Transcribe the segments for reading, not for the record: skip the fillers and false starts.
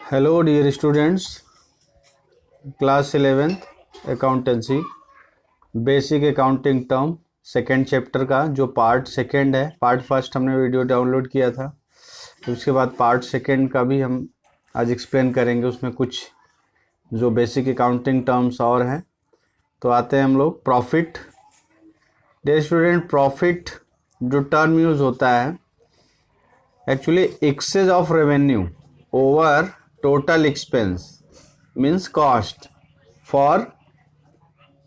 Hello dear students, class 11th accountancy basic accounting term second chapter का जो part second है। Part first हमने video download किया था, तो उसके बाद पार्ट सेकेंड का भी हम आज एक्सप्लेन करेंगे। उसमें कुछ जो बेसिक अकाउंटिंग टर्म्स और हैं। तो आते हैं हम लोग प्रॉफिट। डियर स्टूडेंट, प्रॉफिट जो टर्म यूज़ होता है actually excess of revenue over total expense means cost for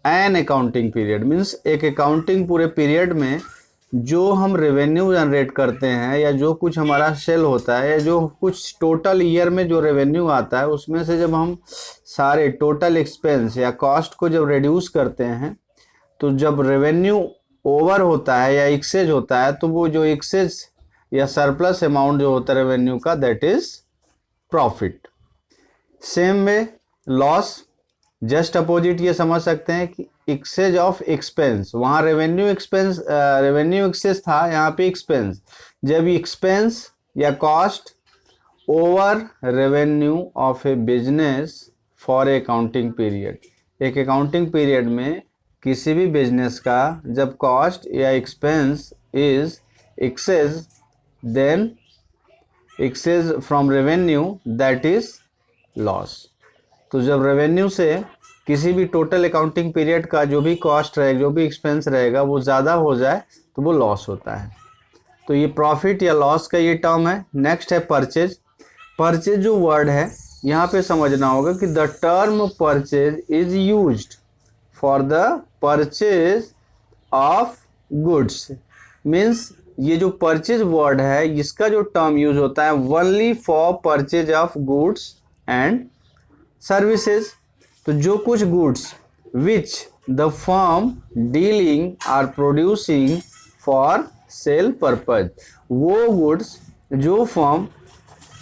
an accounting period. Means एक अकाउंटिंग पूरे पीरियड में जो हम रेवेन्यू जनरेट करते हैं या जो कुछ हमारा सेल होता है या जो कुछ टोटल ईयर में जो रेवेन्यू आता है उसमें से जब हम सारे टोटल एक्सपेंस या कॉस्ट को जब रिड्यूस करते हैं तो जब रेवेन्यू ओवर होता है या एक्सेज होता है तो वो जो एक्सेज या सरप्लस अमाउंट जो होता है रेवेन्यू का, दैट इज प्रॉफिट। सेम में लॉस जस्ट अपोजिट ये समझ सकते हैं कि एक्सेज ऑफ एक्सपेंस, वहाँ रेवेन्यू एक्सेस था, यहाँ पे एक्सपेंस। जब एक्सपेंस या cost over revenue of a business for a accounting period, एक अकाउंटिंग पीरियड में किसी भी बिजनेस का जब कॉस्ट या expense is excess, then excess from revenue, that is loss. तो जब रेवेन्यू से किसी भी टोटल अकाउंटिंग पीरियड का जो भी कॉस्ट रहेगा, जो भी एक्सपेंस रहेगा, वो ज़्यादा हो जाए तो वो लॉस होता है। तो ये प्रॉफिट या लॉस का ये टर्म है। नेक्स्ट है परचेज। परचेज जो वर्ड है यहाँ पे समझना होगा कि the term purchase is used for the purchase of goods. Means ये जो परचेज वर्ड है इसका जो टर्म यूज होता है only for purchase of goods and services. तो जो कुछ goods which the firm dealing are producing for sale purpose, वो गुड्स जो फर्म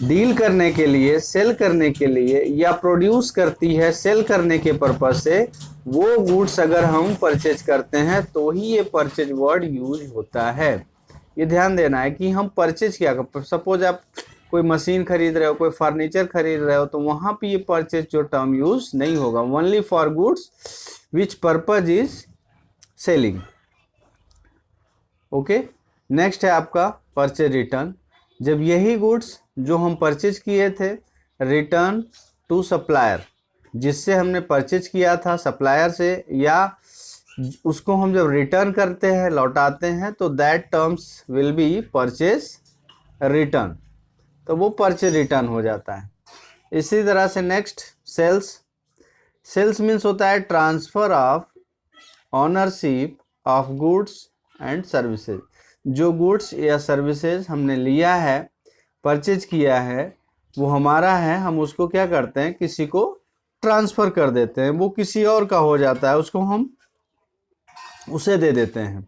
डील करने के लिए, सेल करने के लिए या प्रोड्यूस करती है सेल करने के पर्पज से, वो गुड्स अगर हम परचेज करते हैं तो ही ये परचेज वर्ड यूज होता है। ये ध्यान देना है कि हम परचेज क्या करते हैं। सपोज आप कोई मशीन खरीद रहे हो, कोई फर्नीचर खरीद रहे हो, तो वहां पे ये परचेज जो टर्म यूज नहीं होगा। Only for goods which purpose is selling. Okay, next है आपका परचेज रिटर्न। जब यही गुड्स जो हम परचेज किए थे रिटर्न टू सप्लायर, जिससे हमने परचेज किया था सप्लायर से, या उसको हम जब रिटर्न करते हैं, लौटाते हैं, तो that terms will be purchase return. तो वो परचेज रिटर्न हो जाता है। इसी तरह से नेक्स्ट सेल्स। सेल्स मीन्स होता है transfer of ownership of goods and services. जो गुड्स या सर्विसेज हमने लिया है, परचेज किया है, वो हमारा है, हम उसको क्या करते हैं, किसी को ट्रांसफर कर देते हैं, वो किसी और का हो जाता है, उसको हम उसे दे देते हैं।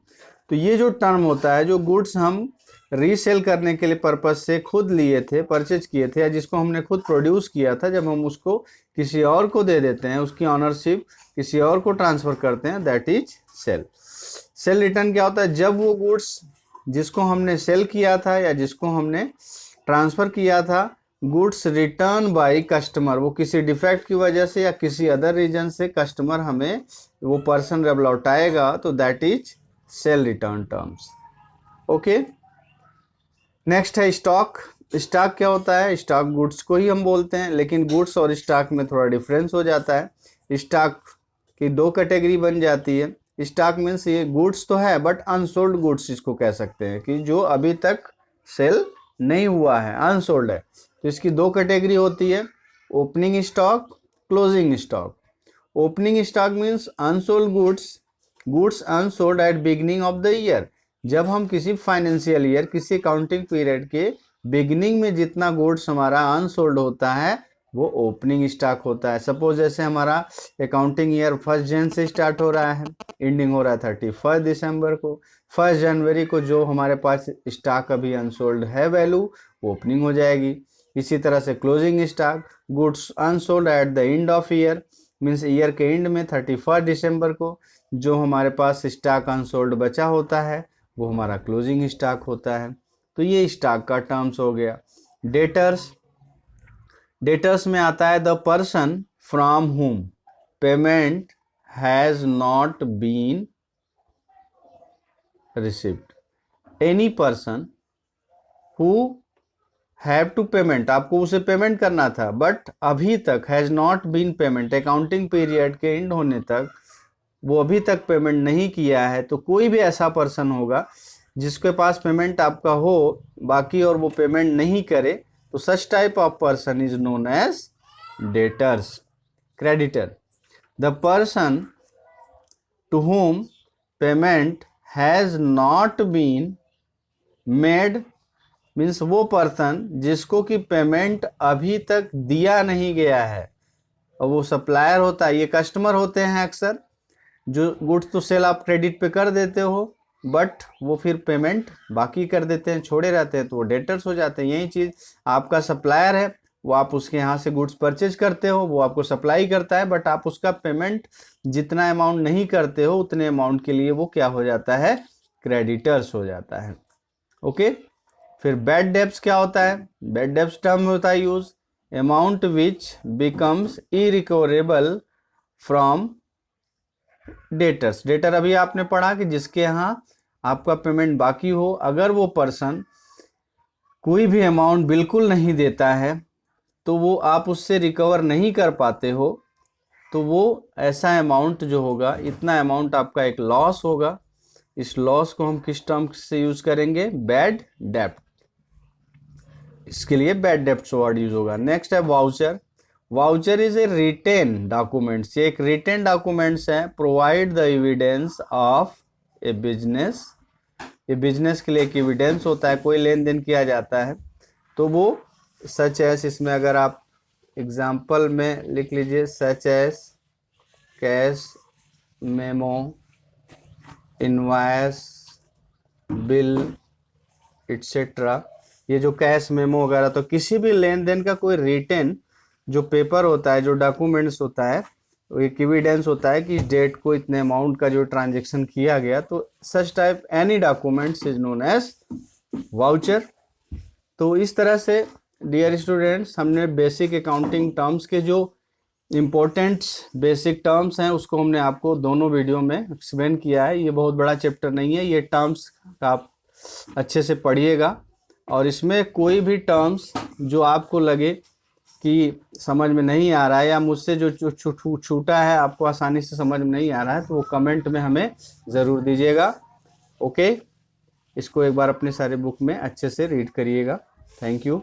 तो ये जो टर्म होता है, जो गुड्स हम रीसेल करने के लिए पर्पज से खुद लिए थे, परचेज किए थे, या जिसको हमने खुद प्रोड्यूस किया था, जब हम उसको किसी और को दे देते हैं, उसकी ऑनरशिप किसी और को ट्रांसफर करते हैं, that is sale. Sale return क्या होता है, जब वो गुड्स जिसको हमने सेल किया था या जिसको हमने ट्रांसफर किया था, गुड्स रिटर्न बाय कस्टमर, वो किसी डिफेक्ट की वजह से या किसी अदर रीजन से कस्टमर हमें वो पर्सन जब लौटाएगा, तो that is cell return terms. Okay, next है स्टॉक। स्टॉक क्या होता है, स्टॉक गुड्स को ही हम बोलते हैं, लेकिन गुड्स और स्टॉक में थोड़ा डिफरेंस हो जाता है। स्टॉक की दो कैटेगरी बन जाती है। स्टॉक मीन्स ये गुड्स तो है बट अनसोल्ड गुड्स इसको कह सकते हैं, कि जो अभी तक सेल नहीं हुआ है, अनसोल्ड है। तो इसकी दो कैटेगरी होती है, opening stock, closing stock. Opening stock means unsold goods, goods unsold at beginning of the year. जब हम किसी फाइनेंशियल ईयर, किसी अकाउंटिंग पीरियड के बिगिनिंग में जितना गुड्स हमारा अनसोल्ड होता है वो ओपनिंग स्टॉक होता है। सपोज जैसे हमारा अकाउंटिंग ईयर 1 जनवरी से स्टार्ट हो रहा है, एंडिंग हो रहा है 31 दिसंबर को। 1 जनवरी को जो हमारे पास स्टॉक अभी अनसोल्ड है वैल्यू, वो ओपनिंग हो जाएगी। इसी तरह से closing stock, goods unsold at the end of year, means year के एंड में 31 दिसंबर को जो हमारे पास स्टॉक अनसोल्ड बचा होता है वो हमारा क्लोजिंग स्टॉक होता है। तो ये स्टॉक का टर्म्स हो गया। डेटर्स, डेटर्स में आता है the person from whom payment has not been received. Any person who have to payment, आपको उसे पेमेंट करना था बट अभी तक has not been payment, accounting period के एंड होने तक वो अभी तक पेमेंट नहीं किया है। तो कोई भी ऐसा पर्सन होगा जिसके पास पेमेंट आपका हो बाकी और वो पेमेंट नहीं करे, तो such type of person is known as debtors. Creditor, the person to whom payment has not been made means वो पर्सन जिसको कि पेमेंट अभी तक दिया नहीं गया है। और वो सप्लायर होता है, ये कस्टमर होते हैं अक्सर, जो गुड्स तो सेल आप क्रेडिट पे कर देते हो बट वो फिर पेमेंट बाकी कर देते हैं, छोड़े रहते हैं, तो वो डेटर्स हो जाते हैं। यही चीज़ आपका सप्लायर है, वो आप उसके यहाँ से गुड्स परचेज करते हो, वो आपको सप्लाई करता है बट आप उसका पेमेंट जितना अमाउंट नहीं करते हो उतने अमाउंट के लिए वो क्या हो जाता है, क्रेडिटर्स हो जाता है। ओके, फिर बैड डेब्ट्स क्या होता है? बैड डेब्ट्स टर्म में होता है use amount which becomes irrecoverable from debtors. Debtor अभी आपने पढ़ा कि जिसके यहाँ आपका पेमेंट बाकी हो, अगर वो पर्सन कोई भी अमाउंट बिल्कुल नहीं देता है तो वो आप उससे रिकवर नहीं कर पाते हो, तो वो ऐसा अमाउंट जो होगा, इतना अमाउंट आपका एक लॉस होगा। इस लॉस को हम किस टर्म से यूज करेंगे? बैड डेब्ट। इसके लिए बैड डेब्ट्स वर्ड यूज होगा। नेक्स्ट है voucher. Voucher is a written documents, ये एक रिटेन डॉक्यूमेंट्स है, provide the evidence of a business. ये बिजनेस के लिए एक एविडेंस होता है, कोई लेन देन किया जाता है तो वो सच एस, इसमें अगर आप एग्जाम्पल में लिख लीजिए such as cash memo, invoice, bill etcetera. ये जो कैश मेमो वगैरह, तो किसी भी लेन देन का कोई रिटेन जो पेपर होता है, जो डॉक्यूमेंट्स होता है, वो एक एविडेंस होता है कि इस डेट को इतने अमाउंट का जो ट्रांजेक्शन किया गया, तो such type any documents is known as voucher. तो इस तरह से डियर स्टूडेंट्स हमने बेसिक अकाउंटिंग टर्म्स के जो इम्पोर्टेंट बेसिक टर्म्स हैं उसको हमने आपको दोनों वीडियो में एक्सप्लेन किया है। ये बहुत बड़ा चैप्टर नहीं है, ये टर्म्स का आप अच्छे से पढ़िएगा और इसमें कोई भी टर्म्स जो आपको लगे कि समझ में नहीं आ रहा है या मुझसे जो छूटा है, आपको आसानी से समझ में नहीं आ रहा है, तो वो कमेंट में हमें ज़रूर दीजिएगा। ओके, इसको एक बार अपने सारे बुक में अच्छे से रीड करिएगा। Thank you.